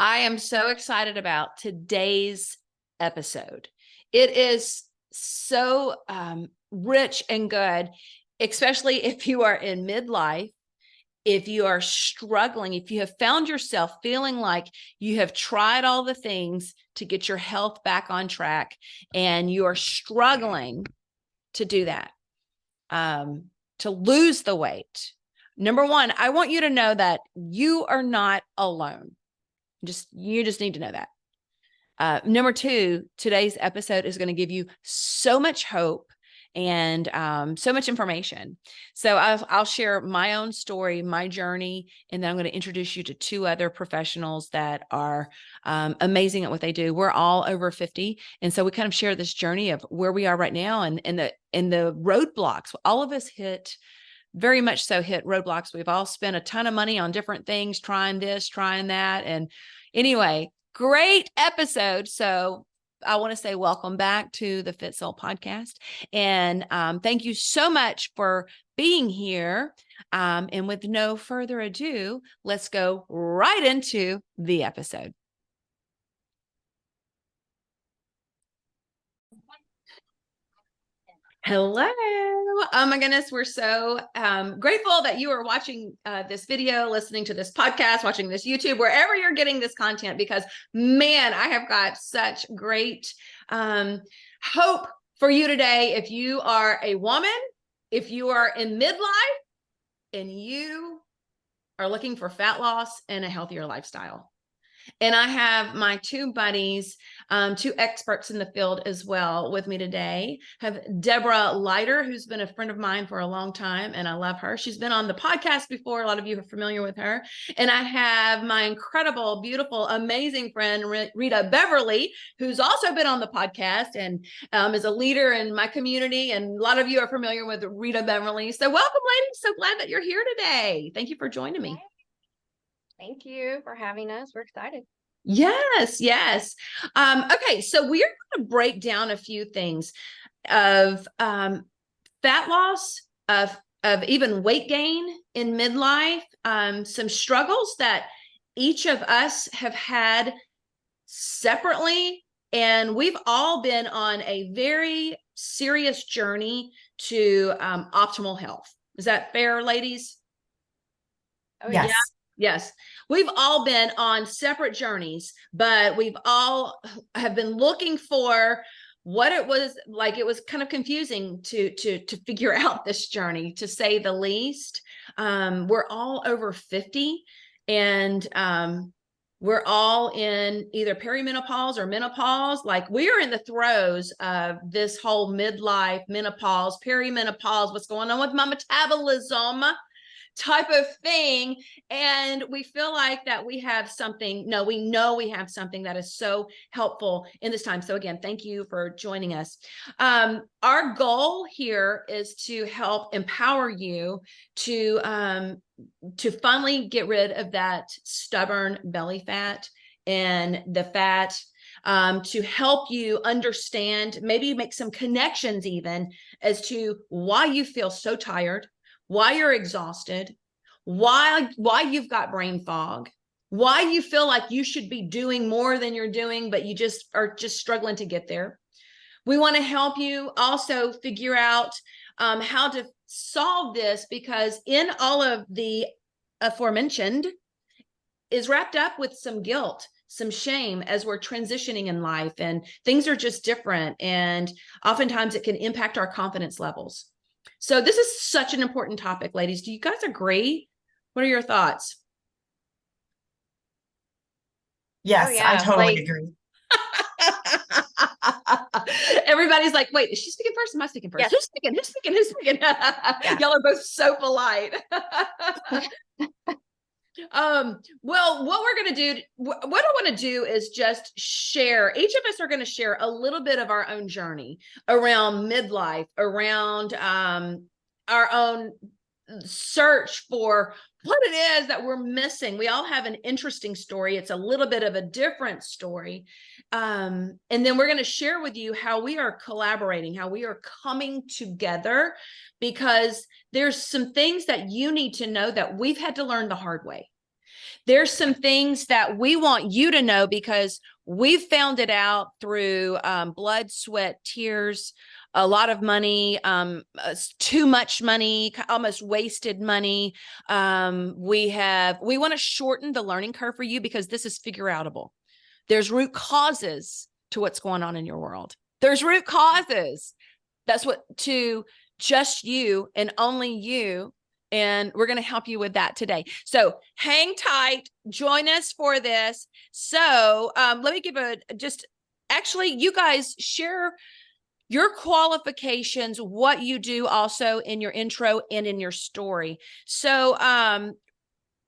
I am so excited about today's episode. It is so rich and good, especially if you are in midlife, if you are struggling, if you have found yourself feeling like you have tried all the things to get your health back on track and you are struggling to do that, to lose the weight. Number one, I want you to know that you are not alone. You just need to know that. Number two, today's episode is going to give you so much hope and so much information. So I'll share my own story, my journey, and then I'm going to introduce you to two other professionals that are amazing at what they do. We're all over 50. And so we kind of share this journey of where we are right now and the roadblocks. All of us very much so hit roadblocks. We've all spent a ton of money on different things, trying this, trying that. And anyway, great episode. So I want to say welcome back to the Fit Soul podcast. And thank you so much for being here. And with no further ado, let's go right into the episode. Hello. Oh my goodness. We're so grateful that you are watching this video, listening to this podcast, watching this YouTube, wherever you're getting this content, because man, I have got such great hope for you today. If you are a woman, if you are in midlife and you are looking for fat loss and a healthier lifestyle. And I have my two buddies, two experts in the field as well with me today. I have Deborah Leiter, who's been a friend of mine for a long time, and I love her. She's been on the podcast before. A lot of you are familiar with her. And I have my incredible, beautiful, amazing friend, Rita Beverly, who's also been on the podcast and is a leader in my community. And a lot of you are familiar with Rita Beverly. So welcome, ladies. So glad that you're here today. Thank you for joining me. Thank you for having us. We're excited. Yes. Okay, so we are going to break down a few things of fat loss, of even weight gain in midlife, some struggles that each of us have had separately, and we've all been on a very serious journey to optimal health. Is that fair, ladies? Oh, yes. Yeah. Yes, we've all been on separate journeys, but we've all have been looking for what it was like. It was kind of confusing to figure out this journey, to say the least. We're all over 50, and we're all in either perimenopause or menopause. Like, we are in the throes of this whole midlife, menopause, perimenopause, what's going on with my metabolism type of thing. And we feel like that we have something. No, we know we have something that is so helpful in this time. So again, thank you for joining us. Our goal here is to help empower you to finally get rid of that stubborn belly fat and the fat, to help you understand, maybe make some connections even as to why you feel so tired, why you're exhausted, why you've got brain fog, why you feel like you should be doing more than you're doing, but you just are struggling to get there. We want to help you also figure out how to solve this, because in all of the aforementioned is wrapped up with some guilt, some shame as we're transitioning in life, and things are just different. And oftentimes it can impact our confidence levels. So this is such an important topic, ladies. Do you guys agree? What are your thoughts? Yes, yeah, I totally agree. Everybody's like, wait, is she speaking first? Am I speaking first? Yes. Who's speaking? Yeah. Y'all are both so polite. Well, what we're going to do, what I want to do is just share, each of us are going to share a little bit of our own journey around midlife, around our own search for what it is that we're missing. We all have an interesting story. It's a little bit of a different story. And then we're going to share with you how we are collaborating, how we are coming together, because there's some things that you need to know that we've had to learn the hard way. There's some things that we want you to know because we've found it out through blood, sweat, tears, a lot of money, too much money, almost wasted money. We want to shorten the learning curve for you because this is figure outable. There's root causes to what's going on in your world. There's root causes. That's what to just you and only you. And we're going to help you with that today. So hang tight, join us for this. So let me give actually, you guys share your qualifications, what you do also in your intro and in your story. So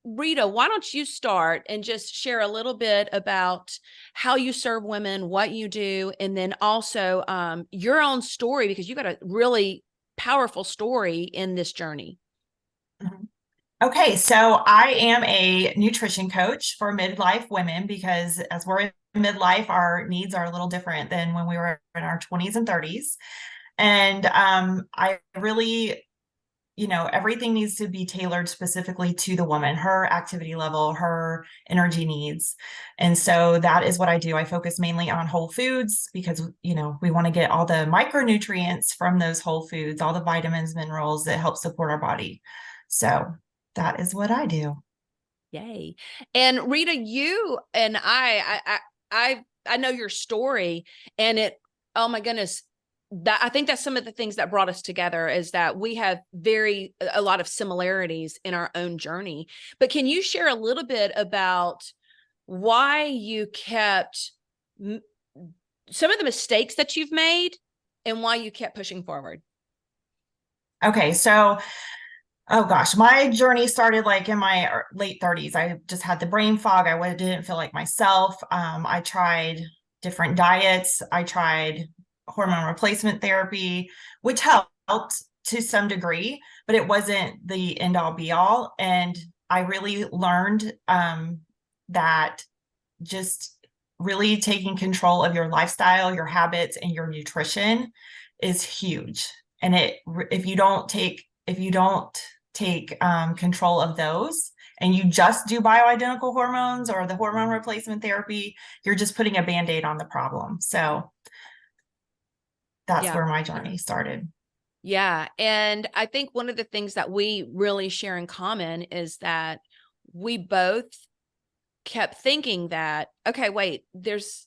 Rita, why don't you start and just share a little bit about how you serve women, what you do, and then also your own story, because you got a really powerful story in this journey. Okay, so I am a nutrition coach for midlife women because as we're in midlife, our needs are a little different than when we were in our 20s and 30s. And I really, everything needs to be tailored specifically to the woman, her activity level, her energy needs. And so that is what I do. I focus mainly on whole foods because, we want to get all the micronutrients from those whole foods, all the vitamins, minerals that help support our body. So that is what I do. Yay. And Rita, you and I know your story, and oh my goodness, that I think that's some of the things that brought us together is that we have a lot of similarities in our own journey. But can you share a little bit about why you kept some of the mistakes that you've made and why you kept pushing forward? Okay, so oh gosh, my journey started like in my late 30s. I just had the brain fog. I didn't feel like myself. I tried different diets. I tried hormone replacement therapy, which helped to some degree, but it wasn't the end all be all. And I really learned that just really taking control of your lifestyle, your habits, and your nutrition is huge. And if you don't take control of those and you just do bioidentical hormones or the hormone replacement therapy, you're just putting a Band-Aid on the problem. So that's where my journey started. Yeah. And I think one of the things that we really share in common is that we both kept thinking that, okay, wait, here's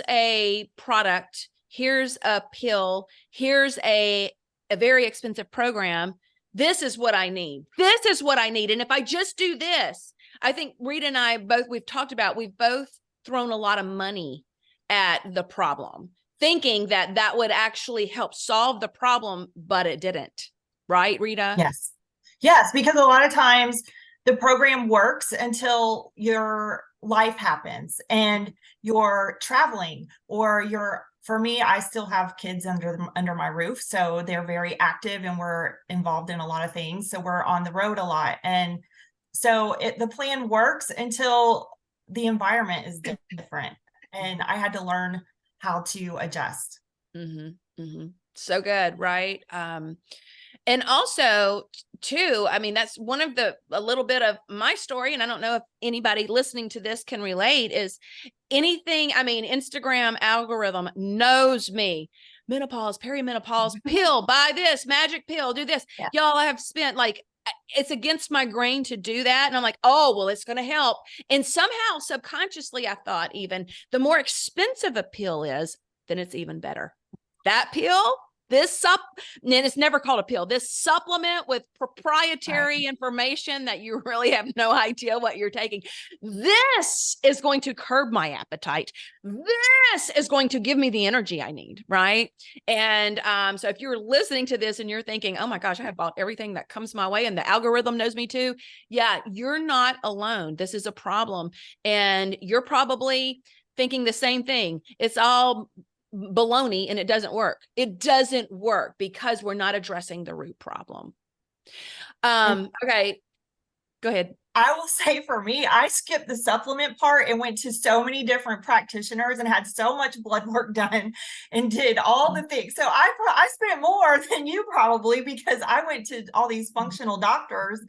a product, here's a pill, here's a very expensive program. This is what I need. This is what I need. And if I just do this, I think Rita and I we've both thrown a lot of money at the problem, thinking that would actually help solve the problem, but it didn't. Right, Rita? Yes. Yes, because a lot of times the program works until your life happens and you're traveling or for me, I still have kids under my roof. So they're very active and we're involved in a lot of things. So we're on the road a lot. And so the plan works until the environment is different. And I had to learn how to adjust. Mm-hmm, mm-hmm. So good, right? And also too, I mean, that's a little bit of my story. And I don't know if anybody listening to this can relate is Instagram algorithm knows me. Menopause, perimenopause, pill, buy this magic pill, do this. Yeah. Y'all, I have spent it's against my grain to do that. And I'm like, oh, well, it's going to help. And somehow subconsciously, I thought even the more expensive a pill is, then it's even better. That pill, and it's never called a pill, this supplement with proprietary information that you really have no idea what you're taking. This is going to curb my appetite. This is going to give me the energy I need. Right. And so if you're listening to this and you're thinking, oh my gosh, I have bought everything that comes my way and the algorithm knows me too. Yeah, you're not alone. This is a problem. And you're probably thinking the same thing. It's all baloney and it doesn't work. It doesn't work because we're not addressing the root problem. Okay, go ahead. I will say for me, I skipped the supplement part and went to so many different practitioners and had so much blood work done and did all the things. So I spent more than you probably because I went to all these functional doctors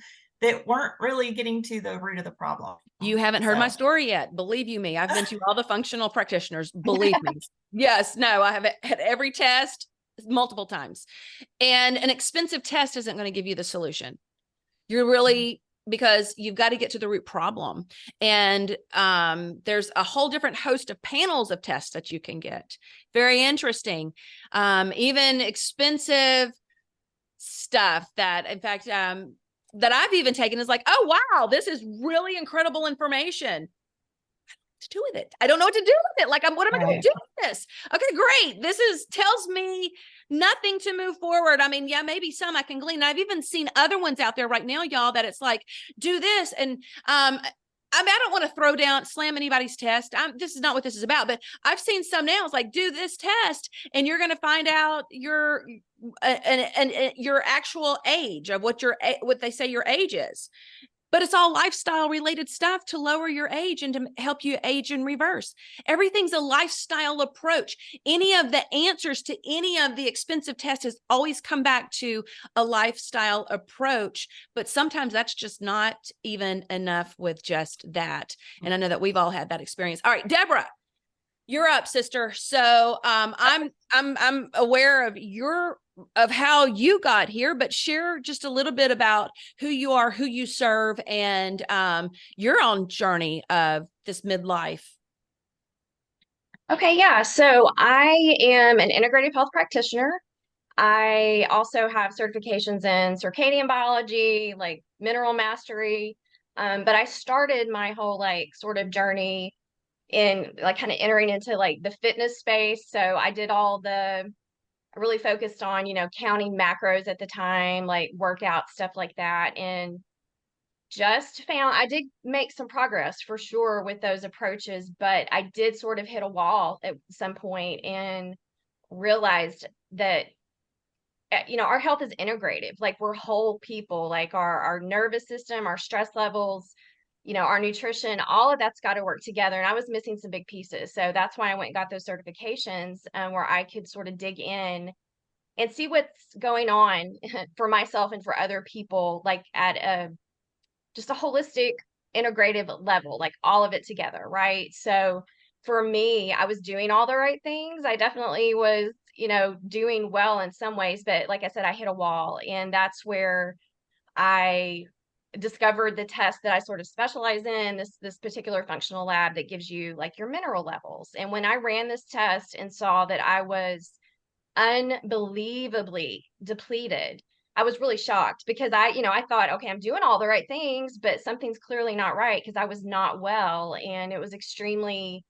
that weren't really getting to the root of the problem. You haven't heard my So, story yet. Believe you me, I've been to all the functional practitioners. Believe me. Yes, no, I have had every test multiple times. And an expensive test isn't going to give you the solution. You're really, because you've got to get to the root problem. And there's a whole different host of panels of tests that you can get. Very interesting. Even expensive stuff that, in fact, that I've even taken is like, oh, wow, this is really incredible information. To do with it. I don't know what to do with it. Like, what am I going to do with this? Okay, great. This tells me nothing to move forward. I mean, yeah, maybe some I can glean. I've even seen other ones out there right now, y'all, that it's like, do this. And I mean, I don't want to slam anybody's test. This is not what this is about, but I've seen some now. It's like, do this test and you're going to find out your actual age of what they say your age is. But it's all lifestyle related stuff to lower your age and to help you age in reverse. Everything's a lifestyle approach. Any of the answers to any of the expensive tests has always come back to a lifestyle approach. But sometimes that's just not even enough with just that. And I know that we've all had that experience. All right, Deborah, you're up, sister. So I'm aware of how you got here, but share just a little bit about who you are, who you serve, and your own journey of this midlife. Okay, yeah. So I am an integrative health practitioner. I also have certifications in circadian biology, like mineral mastery. But I started my whole like sort of journey in like kind of entering into like the fitness space. So I really focused on, counting macros at the time, like workout, stuff like that. And just found I did make some progress for sure with those approaches, but I did sort of hit a wall at some point and realized that our health is integrative. Like we're whole people, like our nervous system, our stress levels, our nutrition, all of that's got to work together. And I was missing some big pieces. So that's why I went and got those certifications where I could sort of dig in and see what's going on for myself and for other people, like at just a holistic, integrative level, like all of it together. Right. So for me, I was doing all the right things. I definitely was, doing well in some ways, but like I said, I hit a wall, and that's where I discovered the test that I sort of specialize in, this particular functional lab that gives you like your mineral levels. And when I ran this test and saw that I was unbelievably depleted, I was really shocked because I thought, okay, I'm doing all the right things, but something's clearly not right because I was not well. And it was extremely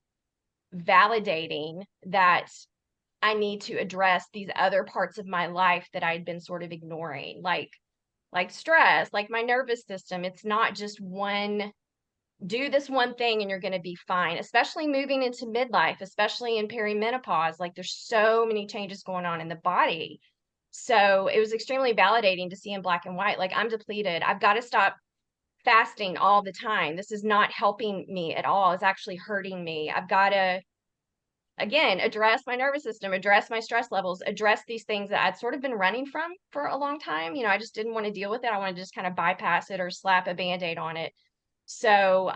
validating that I need to address these other parts of my life that I'd been sort of ignoring, like stress, like my nervous system. It's not just do this one thing and you're going to be fine, especially moving into midlife, especially in perimenopause. Like there's so many changes going on in the body. So it was extremely validating to see in black and white, like I'm depleted. I've got to stop fasting all the time. This is not helping me at all. It's actually hurting me. I've got to, again, address my nervous system, address my stress levels, address these things that I'd sort of been running from for a long time. I just didn't want to deal with it. I wanted to just kind of bypass it or slap a Band-Aid on it. So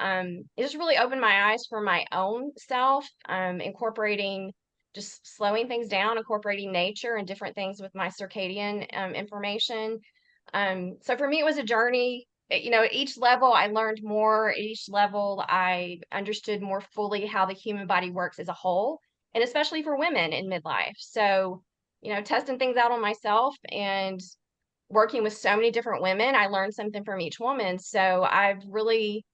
it just really opened my eyes for my own self, incorporating, just slowing things down, incorporating nature and different things with my circadian information. So for me, it was a journey. At each level, I learned more. At each level, I understood more fully how the human body works as a whole, and especially for women in midlife. So, testing things out on myself and working with so many different women, I learned something from each woman. So I've really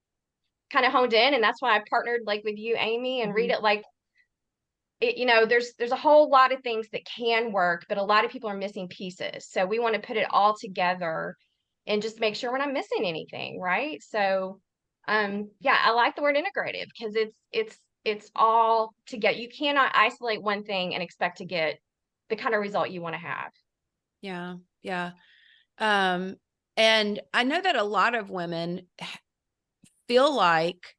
kind of honed in, and that's why I partnered like with you, Amy, and Rita. Like there's a whole lot of things that can work, but a lot of people are missing pieces. So we want to put it all together and just make sure we're not missing anything, right? So yeah, I like the word integrative because it's all together. You cannot isolate one thing and expect to get the kind of result you want to have. Yeah. Yeah. And I know that a lot of women feel like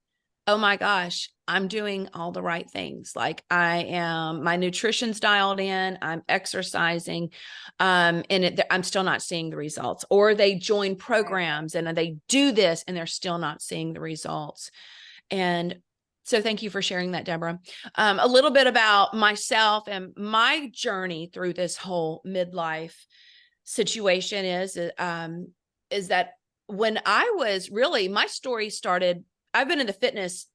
oh my gosh, I'm doing all the right things. Like my nutrition's dialed in, I'm exercising, I'm still not seeing the results. Or they join programs and they do this and they're still not seeing the results. And so thank you for sharing that, Deborah. A little bit about myself and my journey through this whole midlife situation is that when I was really, my story started, I've been a fitness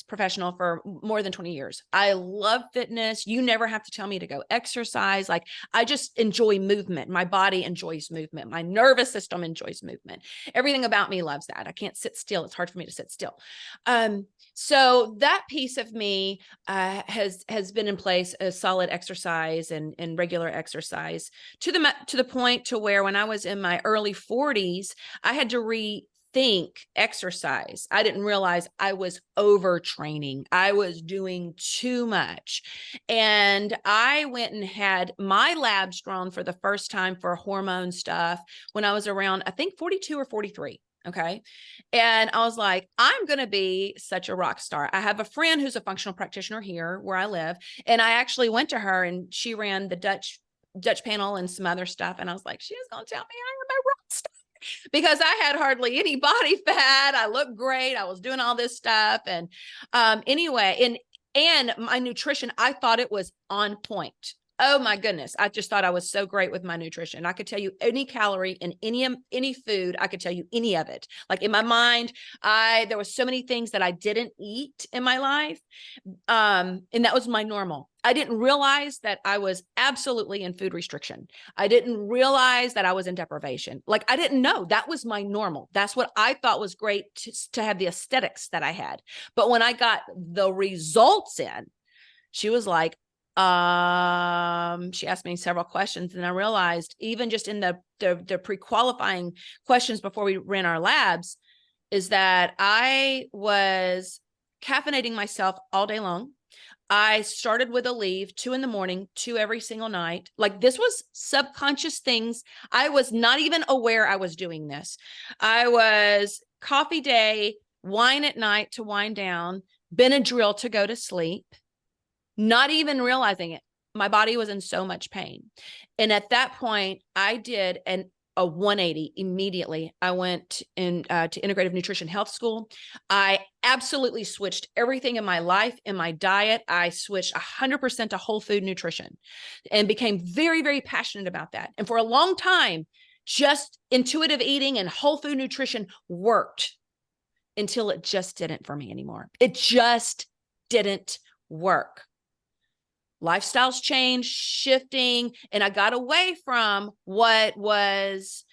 professional for more than 20 years. I love fitness. You never have to tell me to go exercise. Like, I just enjoy movement. My body enjoys movement. My nervous system enjoys movement. Everything about me loves that. I can't sit still. It's hard for me to sit still. So that piece of me has been in place, a solid exercise and regular exercise to the point to where when I was in my early 40s, I had to rethink exercise. I didn't realize I was overtraining. I was doing too much. And I went and had my labs drawn for the first time for hormone stuff when I was around, I think 42 or 43. Okay. And I was like, I'm going to be such a rock star. I have a friend who's a functional practitioner here where I live. And I actually went to her and she ran the Dutch panel and some other stuff. And I was like, she's going to tell me I am a rock star because I had hardly any body fat. I looked great. I was doing all this stuff. And anyway, and my nutrition, I thought it was on point. Oh my goodness. I just thought I was so great with my nutrition. I could tell you any calorie in any food. I could tell you any of it. Like in my mind, there was so many things that I didn't eat in my life. And that was my normal. I didn't realize that I was absolutely in food restriction. I didn't realize that I was in deprivation. Like, I didn't know that was my normal. That's what I thought was great to have the aesthetics that I had. But when I got the results in, she was like, she asked me several questions and I realized even just in the pre-qualifying questions before we ran our labs is that I was caffeinating myself all day long. I started with Aleve 2 a.m, 2 every single night. Like, this was subconscious things. I was not even aware I was doing this. I was coffee day, wine at night to wind down, Benadryl to go to sleep. Not even realizing it. My body was in so much pain. And at that point, I did a 180 immediately. I went to integrative nutrition health school. I absolutely switched everything in my life, in my diet. I switched 100% to whole food nutrition and became very, very passionate about that. And for a long time, just intuitive eating and whole food nutrition worked until it just didn't for me anymore. It just didn't work. Lifestyles changed, shifting, and I got away from what was,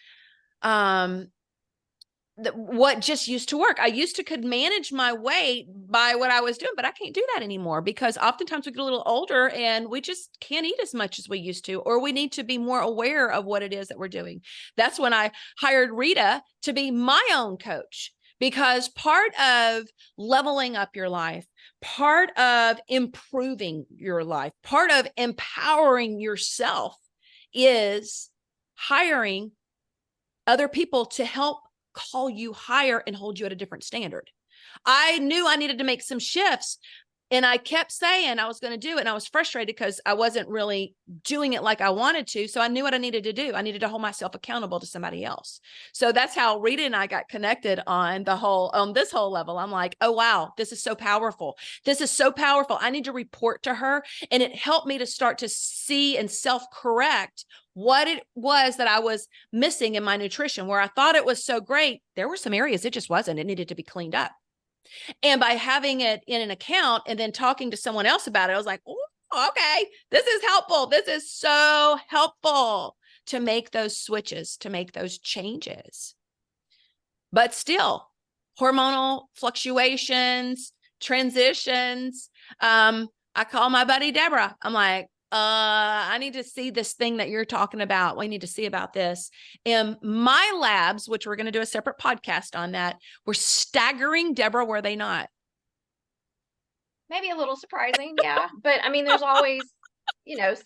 what just used to work. I could manage my weight by what I was doing, but I can't do that anymore because oftentimes we get a little older and we just can't eat as much as we used to, or we need to be more aware of what it is that we're doing. That's when I hired Rita to be my own coach. Because part of leveling up your life, part of improving your life, part of empowering yourself is hiring other people to help call you higher and hold you at a different standard. I knew I needed to make some shifts. And I kept saying I was going to do it. And I was frustrated because I wasn't really doing it like I wanted to. So I knew what I needed to do. I needed to hold myself accountable to somebody else. So that's how Rita and I got connected on this whole level. I'm like, oh, wow, this is so powerful. This is so powerful. I need to report to her. And it helped me to start to see and self-correct what it was that I was missing in my nutrition, where I thought it was so great. There were some areas it just wasn't. It needed to be cleaned up. And by having it in an account and then talking to someone else about it, I was like, oh, okay, this is helpful. This is so helpful to make those switches, to make those changes. But still, hormonal fluctuations, transitions. I call my buddy Deborah. I'm like, I need to see this thing that you're talking about. We need to see about this. And my labs, which we're going to do a separate podcast on that, were staggering. Deborah, were they not? Maybe a little surprising. Yeah. But I mean, there's always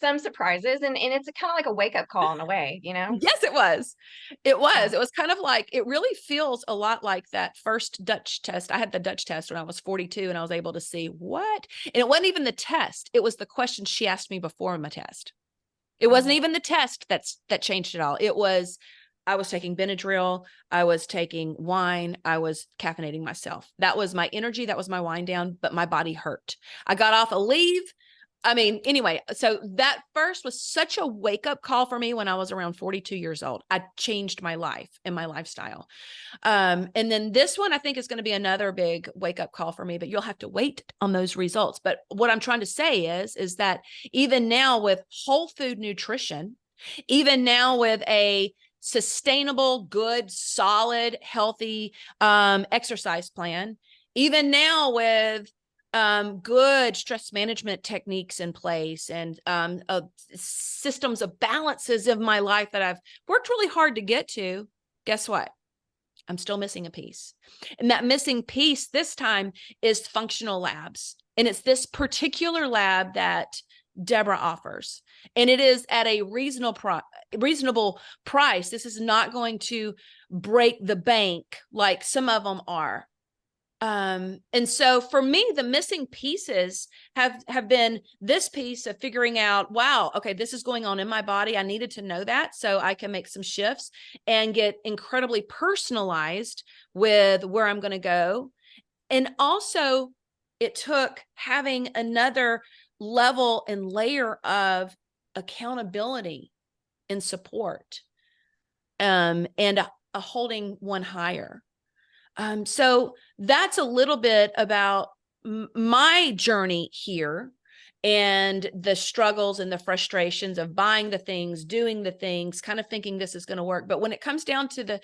some surprises, and it's kind of like a wake up call in a way, Yes, it was. It was. Yeah. It was kind of like, it really feels a lot like that first Dutch test. I had the Dutch test when I was 42 and I was able to see what, and it wasn't even the test. It was the questions she asked me before my test. It wasn't even the test that changed it all. It was, I was taking Benadryl. I was taking wine. I was caffeinating myself. That was my energy. That was my wind down, but my body hurt. I got off a leave. I mean, anyway, so that first was such a wake up call for me when I was around 42 years old. I changed my life and my lifestyle. And then this one, I think, is going to be another big wake up call for me, but you'll have to wait on those results. But what I'm trying to say is that even now with whole food nutrition, even now with a sustainable, good, solid, healthy exercise plan, even now with good stress management techniques in place and systems of balances of my life that I've worked really hard to get to, guess what? I'm still missing a piece. And that missing piece this time is functional labs. And it's this particular lab that Deborah offers. And it is at a reasonable price. This is not going to break the bank like some of them are. And so for me, the missing pieces have been this piece of figuring out, wow, okay, this is going on in my body. I needed to know that so I can make some shifts and get incredibly personalized with where I'm going to go. And also it took having another level and layer of accountability and support, and a holding one higher. So that's a little bit about my journey here and the struggles and the frustrations of buying the things, doing the things, kind of thinking this is going to work. But when it comes down to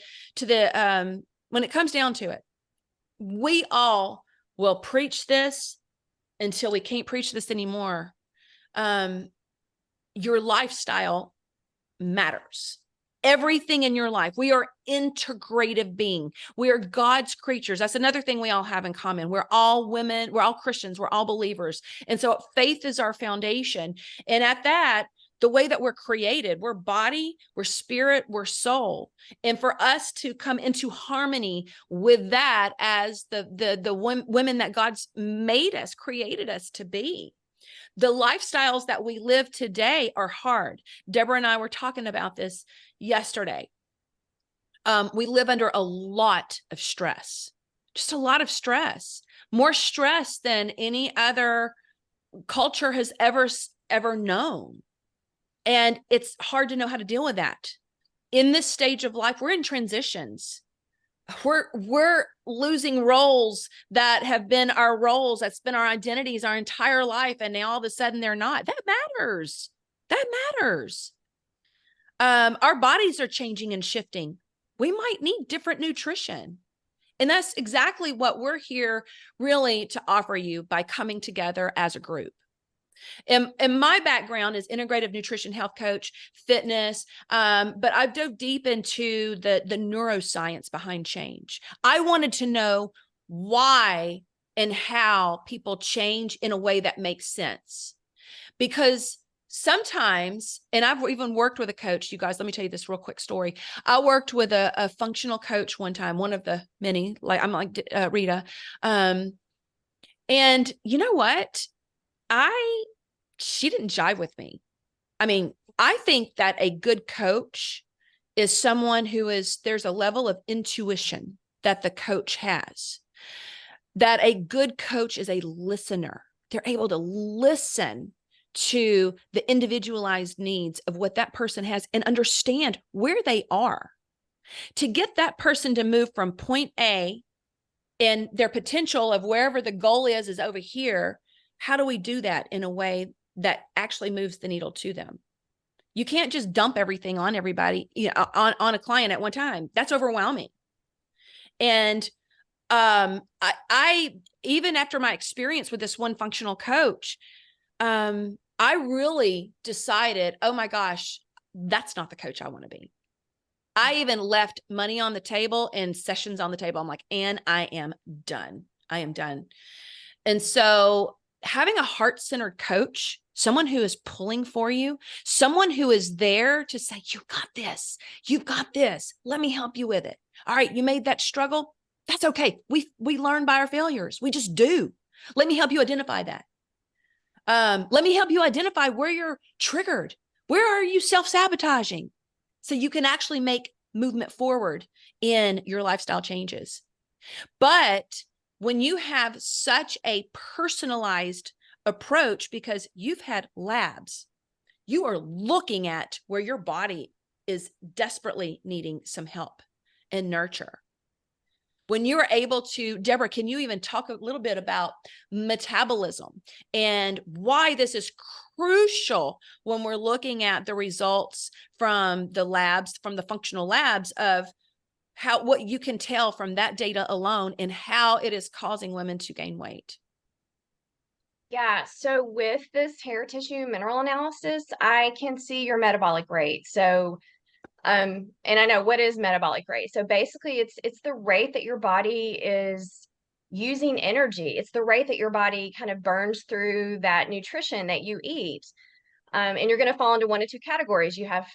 when it comes down to it, we all will preach this until we can't preach this anymore. Your lifestyle matters. Everything in your life. We are integrative being. We are God's creatures. That's another thing we all have in common. We're all women. We're all Christians. We're all believers. And so faith is our foundation. And at that, the way that we're created, we're body, we're spirit, we're soul. And for us to come into harmony with that as the women that God's made us, created us to be. The lifestyles that we live today are hard. Deborah and I were talking about this yesterday. We live under a lot of stress, just a lot of stress, more stress than any other culture has ever known. And it's hard to know how to deal with that. In this stage of life, we're in transitions. We're losing roles that have been our roles, that's been our identities our entire life, and now all of a sudden they're not. That matters. That matters. Our bodies are changing and shifting. We might need different nutrition. And that's exactly what we're here really to offer you by coming together as a group. And my background is integrative nutrition health coach, fitness, but I've dove deep into the neuroscience behind change. I wanted to know why and how people change in a way that makes sense. Because sometimes, and I've even worked with a coach, you guys, let me tell you this real quick story. I worked with a functional coach one time, one of the many, like I'm like Rita. And you know what? She didn't jive with me. I mean, I think that a good coach is someone there's a level of intuition that the coach has, that a good coach is a listener. They're able to listen to the individualized needs of what that person has and understand where they are to get that person to move from point A and their potential of wherever the goal is over here. How do we do that in a way that actually moves the needle to them? You can't just dump everything on everybody, on a client at one time. That's overwhelming. And I even after my experience with this one functional coach, I really decided, oh my gosh, that's not the coach I want to be. I even left money on the table and sessions on the table. I'm like, and I am done. I am done. And so having a heart-centered coach someone who is pulling for you, someone who is there to say, you got this, you've got this, let me help you with it. All right, you made that struggle. That's okay. We learn by our failures. We just do. Let me help you identify that. Let me help you identify where you're triggered. Where are you self-sabotaging? So you can actually make movement forward in your lifestyle changes. But when you have such a personalized approach, because you've had labs, you are looking at where your body is desperately needing some help and nurture. When you're able to, Deborah, can you even talk a little bit about metabolism and why this is crucial when we're looking at the results from the labs, from the functional labs, of what you can tell from that data alone and how it is causing women to gain weight? Yeah, so with this hair tissue mineral analysis, I can see your metabolic rate. So, and I know, what is metabolic rate? So basically it's the rate that your body is using energy. It's the rate that your body kind of burns through that nutrition that you eat. And you're going to fall into one of two categories. You have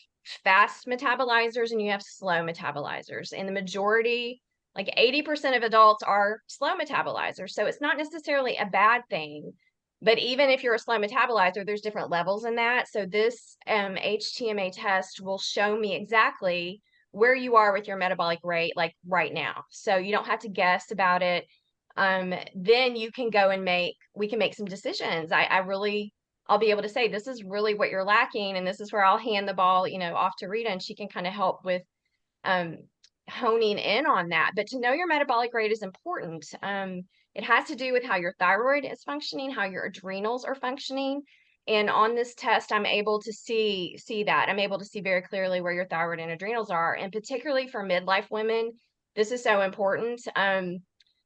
fast metabolizers and you have slow metabolizers. And the majority, like 80% of adults, are slow metabolizers. So it's not necessarily a bad thing. But even if you're a slow metabolizer, there's different levels in that. So this HTMA test will show me exactly where you are with your metabolic rate, like right now. So you don't have to guess about it. Then you can go and we can make some decisions. I'll be able to say, this is really what you're lacking. And this is where I'll hand the ball, off to Rita, and she can kind of help with um, honing in on that. But to know your metabolic rate is important. It has to do with how your thyroid is functioning, how your adrenals are functioning. And on this test, I'm able to see that. I'm able to see very clearly where your thyroid and adrenals are. And particularly for midlife women, this is so important.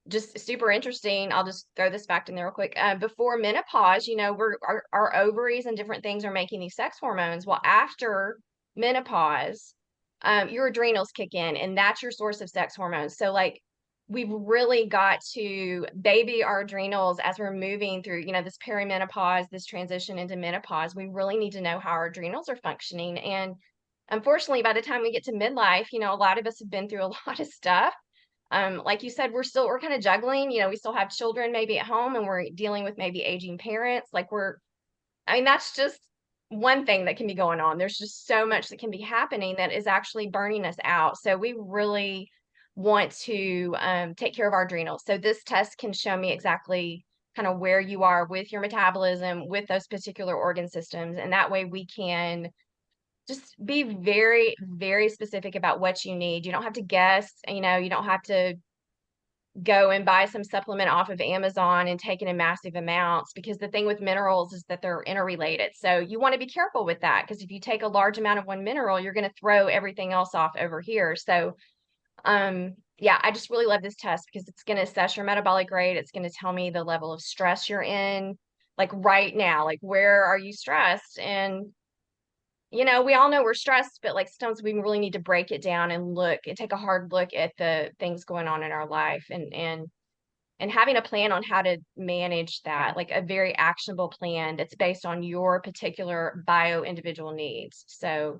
Just super interesting. I'll just throw this fact in there real quick. Before menopause, our ovaries and different things are making these sex hormones. Well, after menopause, your adrenals kick in, and that's your source of sex hormones. So like, we've really got to baby our adrenals as we're moving through, this perimenopause, this transition into menopause. We really need to know how our adrenals are functioning. And unfortunately, by the time we get to midlife, a lot of us have been through a lot of stuff. Like you said, we're kind of juggling, we still have children maybe at home, and we're dealing with maybe aging parents. That's just one thing that can be going on. There's just so much that can be happening that is actually burning us out. So we really want to take care of our adrenals. So this test can show me exactly kind of where you are with your metabolism, with those particular organ systems. And that way we can just be very, very specific about what you need. You don't have to guess, you don't have to go and buy some supplement off of Amazon and take it in massive amounts, because the thing with minerals is that they're interrelated. So you want to be careful with that, because if you take a large amount of one mineral, you're going to throw everything else off over here. So yeah, I just really love this test because it's going to assess your metabolic rate. It's going to tell me the level of stress you're in, like right now, like where are you stressed? And we all know we're stressed, but like sometimes we really need to break it down and take a hard look at the things going on in our life, and having a plan on how to manage that, like a very actionable plan that's based on your particular bio individual needs. So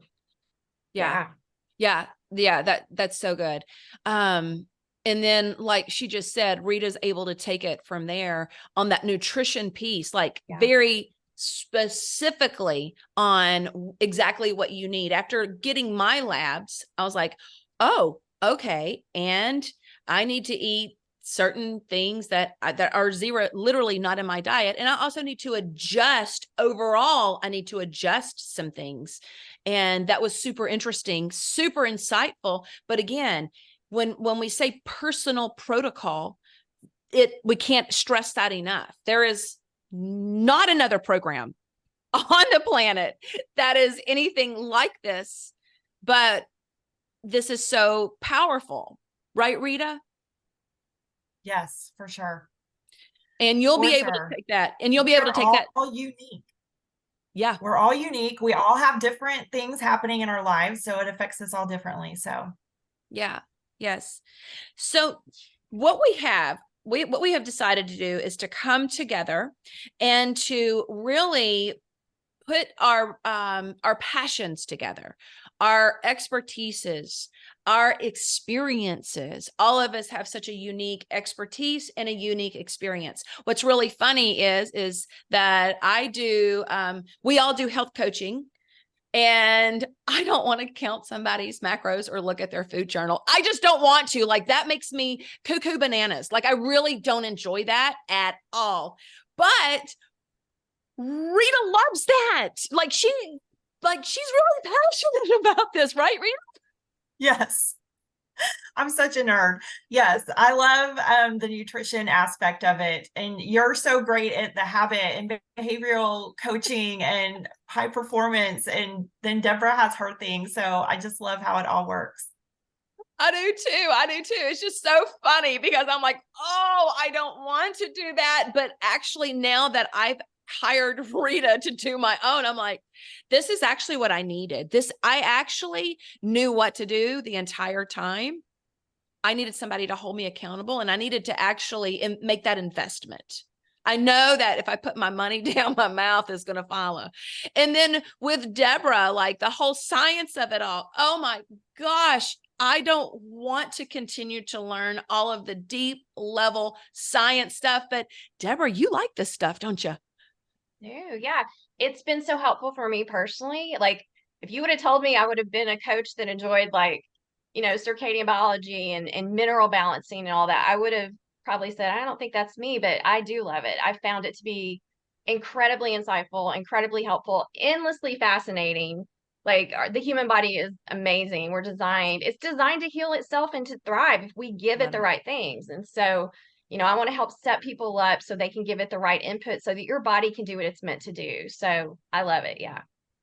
Yeah. That's so good. And then, like she just said, Rita's able to take it from there on that nutrition piece, like very specifically on exactly what you need. After getting my labs, I was like, oh, okay. And I need to eat certain things that are literally not in my diet. And I also need to adjust overall. I need to adjust some things. And that was super interesting, super insightful. But again, when we say personal protocol, we can't stress that enough. There is not another program on the planet that is anything like this, but this is so powerful, right, Rita? Yes, for sure. And you'll be able to take that, and you'll be able to take that. We're all unique. Yeah. We're all unique. We all have different things happening in our lives, so it affects us all differently. So yeah. Yes. So what we have decided to do is to come together and to really put our passions together, our expertises, our experiences. All of us have such a unique expertise and a unique experience. What's really funny is that we all do health coaching. And I don't want to count somebody's macros or look at their food journal. I just don't want to. Like, that makes me cuckoo bananas. Like, I really don't enjoy that at all. But Rita loves that. She's really passionate about this, right, Rita? Yes. I'm such a nerd. Yes, I love the nutrition aspect of it. And you're so great at the habit and behavioral coaching and high performance. And then Deborah has her thing. So I just love how it all works. I do too. It's just so funny because I'm like, oh, I don't want to do that. But actually, now that I've hired Rita to do my own, I'm like, this is actually what I needed. I actually knew what to do the entire time. I needed somebody to hold me accountable, and I needed to actually make that investment. I know that if I put my money down, my mouth is going to follow. And then with Deborah, like the whole science of it all, oh my gosh, I don't want to continue to learn all of the deep level science stuff, but Deborah, you like this stuff, don't you? Yeah. It's been so helpful for me personally. Like, if you would have told me I would have been a coach that enjoyed circadian biology and mineral balancing and all that, I would have probably said, I don't think that's me, but I do love it. I found it to be incredibly insightful, incredibly helpful, endlessly fascinating. The human body is amazing. It's designed to heal itself and to thrive if we give it the right things. And so, I want to help set people up so they can give it the right input so that your body can do what it's meant to do. So I love it. Yeah.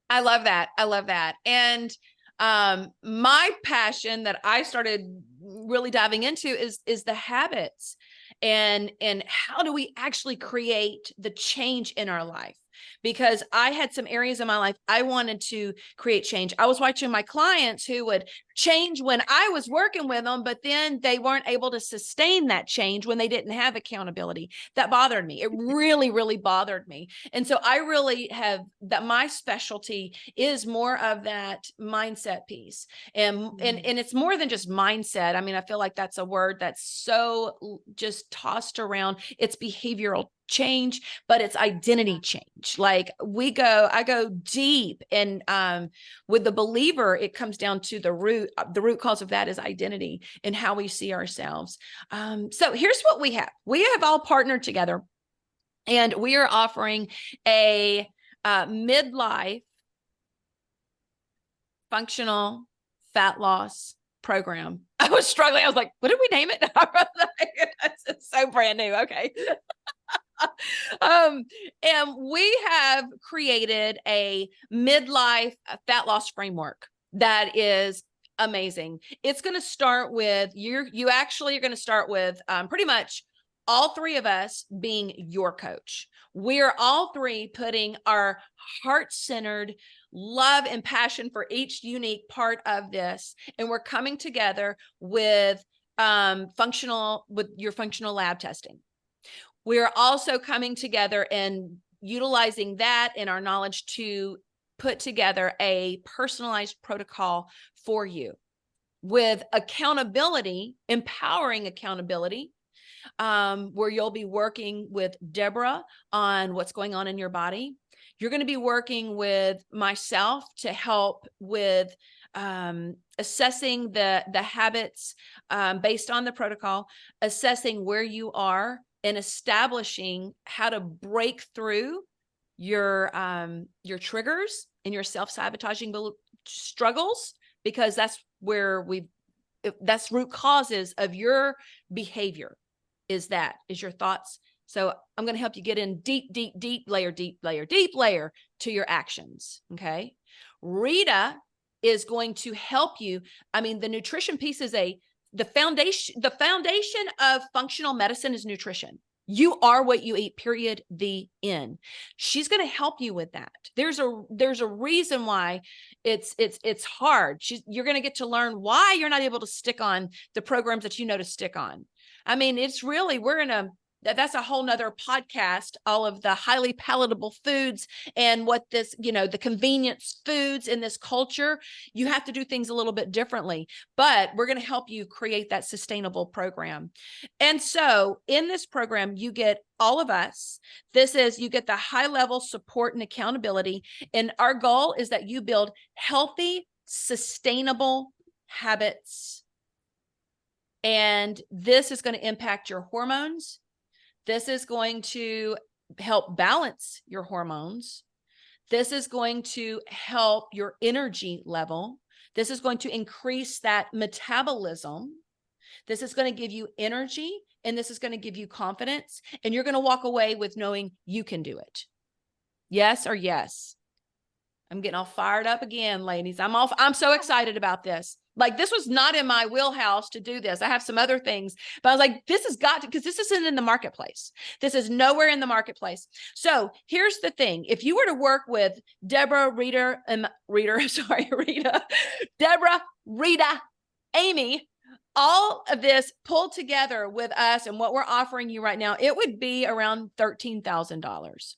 I love that. And my passion that I started really diving into is the habits and how do we actually create the change in our life? Because I had some areas in my life I wanted to create change. I was watching my clients who would change when I was working with them, but then they weren't able to sustain that change when they didn't have accountability. That bothered me. It really, really bothered me. And so I really have that my specialty is more of that mindset piece. And it's more than just mindset. I mean, I feel like that's a word that's so just tossed around. It's behavioral change, but it's identity change. I go deep, and with the believer, it comes down to the root cause of that is identity and how we see ourselves. So here's what we have. We have all partnered together, and we are offering a midlife functional fat loss program. I was struggling. I was like, what did we name it? It's so brand new. Okay. And we have created a midlife fat loss framework that is amazing. It's going to start with you're going to start with pretty much all three of us being your coach. We're all three putting our heart-centered love and passion for each unique part of this. And we're coming together with your functional lab testing. We're also coming together and utilizing that in our knowledge to put together a personalized protocol for you with accountability, empowering accountability, where you'll be working with Deborah on what's going on in your body. You're going to be working with myself to help with assessing the habits based on the protocol, assessing where you are, and establishing how to break through your triggers and your self-sabotaging struggles, because that's where that's root causes of your behavior is your thoughts. So I'm going to help you get in deep layer to your actions. Okay. Rita is going to help you. I mean, the nutrition piece is the foundation of functional medicine is nutrition. You are what you eat, period, the end. She's going to help you with that. There's a reason why it's hard. You're going to get to learn why you're not able to stick on the programs that you know to stick on. I mean, it's really, we're in a that's a whole nother podcast, all of the highly palatable foods and what this, the convenience foods in this culture. You have to do things a little bit differently, but we're going to help you create that sustainable program. And so in this program, you get all of us. You get the high level support and accountability. And our goal is that you build healthy, sustainable habits. And this is going to impact your hormones. This is going to help balance your hormones. This is going to help your energy level. This is going to increase that metabolism. This is going to give you energy, and this is going to give you confidence. And you're going to walk away with knowing you can do it. Yes or yes? I'm getting all fired up again, ladies. I'm so excited about this. Like, this was not in my wheelhouse to do this. I have some other things, but I was like, this has got to, because this isn't in the marketplace. This is nowhere in the marketplace. So here's the thing. If you were to work with Deborah, Rita, Amy, all of this pulled together with us and what we're offering you right now, it would be around $13,000.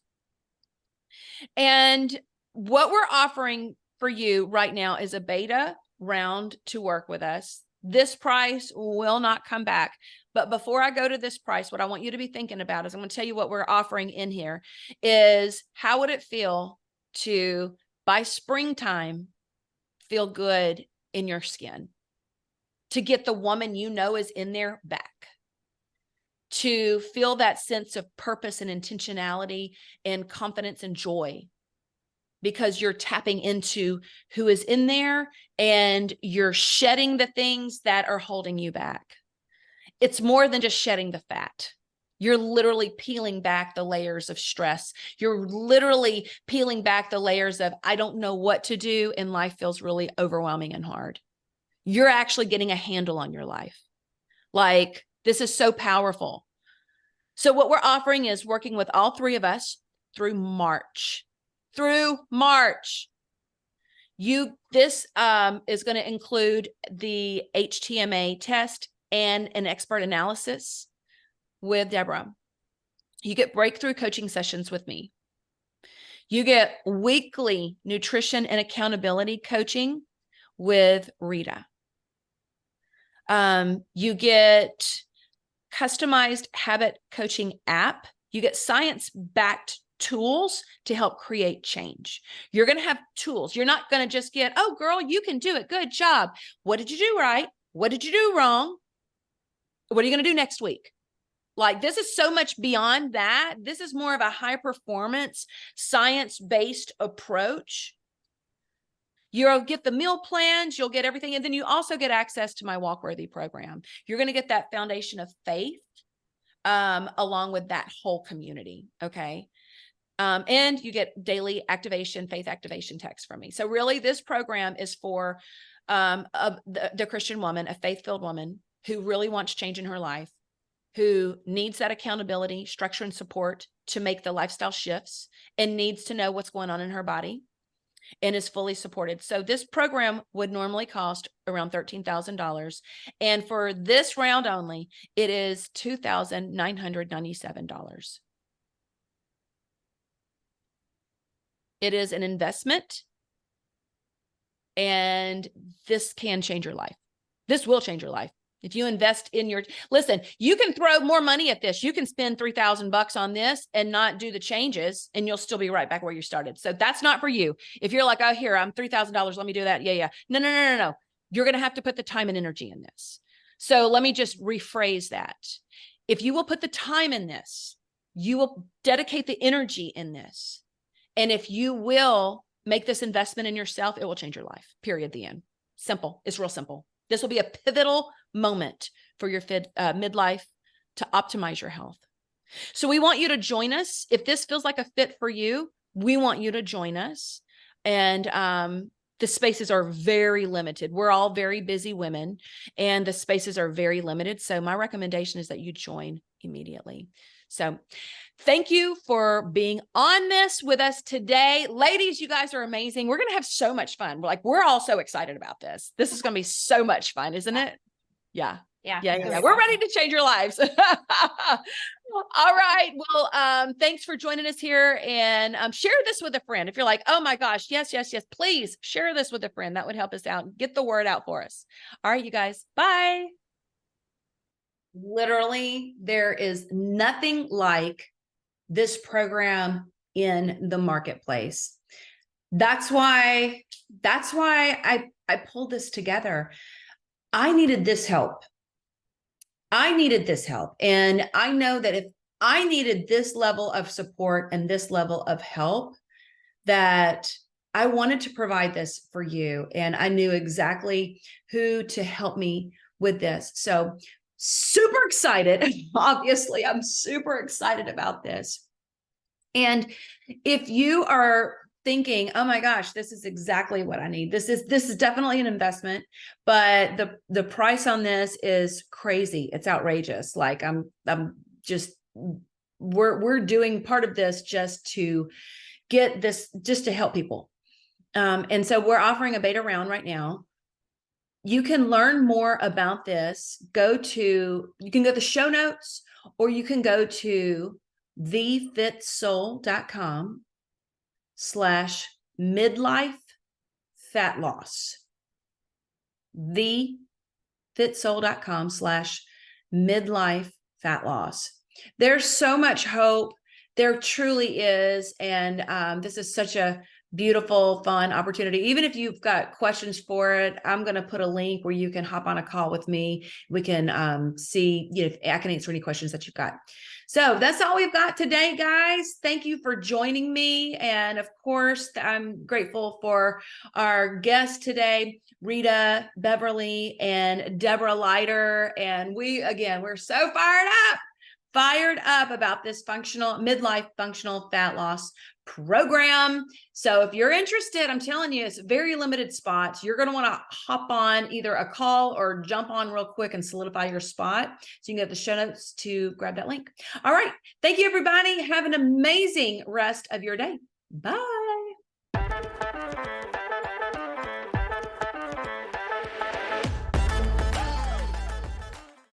And what we're offering for you right now is a beta round to work with us. This price will not come back. But before I go to this price, what I want you to be thinking about is I'm going to tell you what we're offering in here is how would it feel to, by springtime, feel good in your skin, to get the woman you know is in there back, to feel that sense of purpose and intentionality and confidence and joy, because you're tapping into who is in there and you're shedding the things that are holding you back. It's more than just shedding the fat. You're literally peeling back the layers of stress. You're literally peeling back the layers of, I don't know what to do, and life feels really overwhelming and hard. You're actually getting a handle on your life. Like, this is so powerful. So what we're offering is working with all three of us through March. This is going to include the HTMA test and an expert analysis with Deborah. You get breakthrough coaching sessions with me. You get weekly nutrition and accountability coaching with Rita. You get customized habit coaching app. You get science-backed tools to help create change. You're going to have tools. You're not going to just get, oh, girl, you can do it. Good job. What did you do right? What did you do wrong? What are you going to do next week? Like, this is so much beyond that. This is more of a high performance, science-based approach. You'll get the meal plans, you'll get everything. And then you also get access to my Walk Worthy program. You're going to get that foundation of faith along with that whole community. Okay. And you get daily faith activation texts from me. So really, this program is for the Christian woman, a faith-filled woman who really wants change in her life, who needs that accountability, structure, and support to make the lifestyle shifts, and needs to know what's going on in her body, and is fully supported. So this program would normally cost around $13,000. And for this round only, it is $2,997. It is an investment, and this can change your life. This will change your life. If you invest in listen, you can throw more money at this. You can spend $3,000 on this and not do the changes, and you'll still be right back where you started. So that's not for you. If you're like, oh, here, I'm $3,000. Let me do that. Yeah. No. You're going to have to put the time and energy in this. So let me just rephrase that. If you will put the time in this, you will dedicate the energy in this. And if you will make this investment in yourself, it will change your life. Period. The end. Simple. It's real simple. This will be a pivotal moment for your midlife to optimize your health. So we want you to join us. If this feels like a fit for you, we want you to join us. And the spaces are very limited. We're all very busy women, and the spaces are very limited. So my recommendation is that you join immediately. So thank you for being on this with us today. Ladies, you guys are amazing. We're going to have so much fun. We're all so excited about this. This is going to be so much fun, isn't it? Yeah. Yeah. Yeah, Yes. yeah. We're ready to change your lives. All right. Well, thanks for joining us here, and share this with a friend. If you're like, oh my gosh, yes, yes, yes, please share this with a friend. That would help us out. Get the word out for us. All right, you guys. Bye. Literally, there is nothing like this program in the marketplace. That's why I pulled this together. I needed this help. And I know that if I needed this level of support and this level of help, that I wanted to provide this for you. And I knew exactly who to help me with this. So super excited. Obviously, I'm super excited about this. And if you are thinking, oh my gosh, this is exactly what I need. This is definitely an investment, but the price on this is crazy. It's outrageous. Like I'm just, we're doing part of this just to get this, just to help people. And so we're offering a beta round right now. You can learn more about this. You can go to the show notes, or you can go to thefitsoul.com/midlife fat loss. thefitsoul.com/midlife fat loss. There's so much hope. There truly is. And this is such a beautiful, fun opportunity. Even if you've got questions for it, I'm going to put a link where you can hop on a call with me. We can see, if I can answer any questions that you've got. So that's all we've got today, guys. Thank you for joining me. And of course, I'm grateful for our guests today, Rita, Beverly, and Deborah Leiter. And we're so fired up about this midlife functional fat loss program. So if you're interested, I'm telling you, it's very limited spots. You're going to want to hop on either a call or jump on real quick and solidify your spot. So you can go to the show notes to grab that link. All right. Thank you, everybody. Have an amazing rest of your day. Bye.